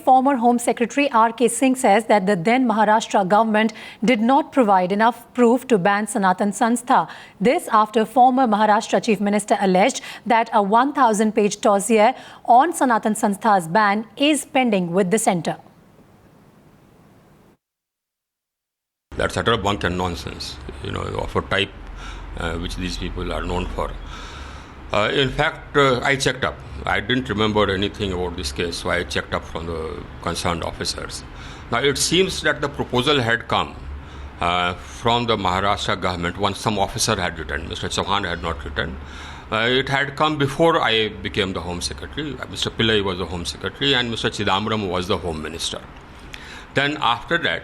Former Home Secretary R.K. Singh says that the then Maharashtra government did not provide enough proof to ban Sanatan Sanstha. This after former Maharashtra Chief Minister alleged that a 1,000-page dossier on Sanatan Sanstha's ban is pending with the centre. That's utter bunk and nonsense, of a type which these people are known for. In fact, I checked up. I didn't remember anything about this case, so I checked up from the concerned officers. Now, it seems that the proposal had come from the Maharashtra government once some officer had written. Mr. Chauhan had not written. It had come before I became the Home Secretary. Mr. Pillai was the Home Secretary and Mr. Chidambaram was the Home Minister. Then after that,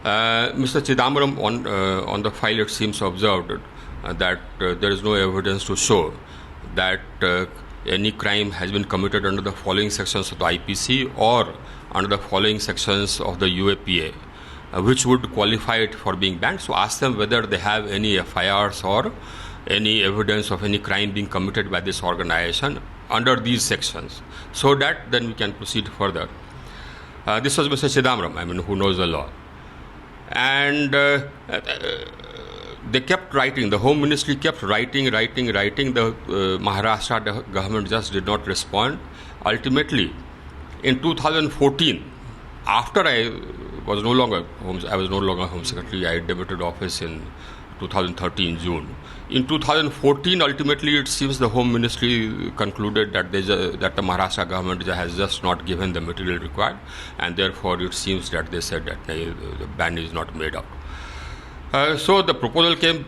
Mr. Chidambaram on the file, it seems, observed that there is no evidence to show that any crime has been committed under the following sections of the IPC or under the following sections of the UAPA, which would qualify it for being banned. So ask them whether they have any FIRs or any evidence of any crime being committed by this organization under these sections, so that then we can proceed further. This was Mr. Chidambaram, who knows the law. And they kept writing, the Home Ministry kept writing. The Maharashtra government just did not respond. Ultimately, in 2014, after I was no longer Home Secretary, I debuted office in 2013 June. In 2014, ultimately, it seems the Home Ministry concluded that that the Maharashtra government has just not given the material required, and therefore it seems that they said that the ban is not made out. So the proposal came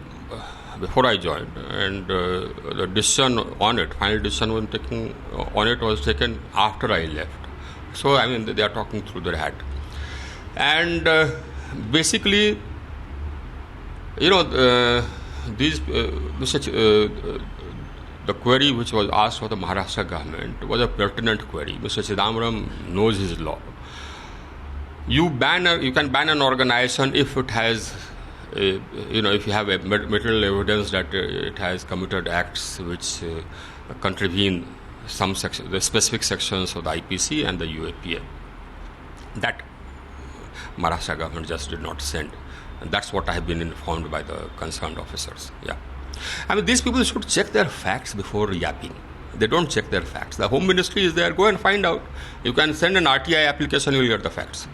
before I joined, and the decision on it, final decision was taken after I left. So they are talking through their hat, and basically, the query which was asked for the Maharashtra government was a pertinent query. Mr. Chidambaram knows his law. You can ban an organization if it has, if you have a material evidence that it has committed acts which contravene the specific sections of the IPC and the UAPA. That Maharashtra government just did not send. And that's what I have been informed by the concerned officers. Yeah. These people should check their facts before yapping. They don't check their facts. The Home Ministry is there. Go and find out. You can send an RTI application, you'll get the facts.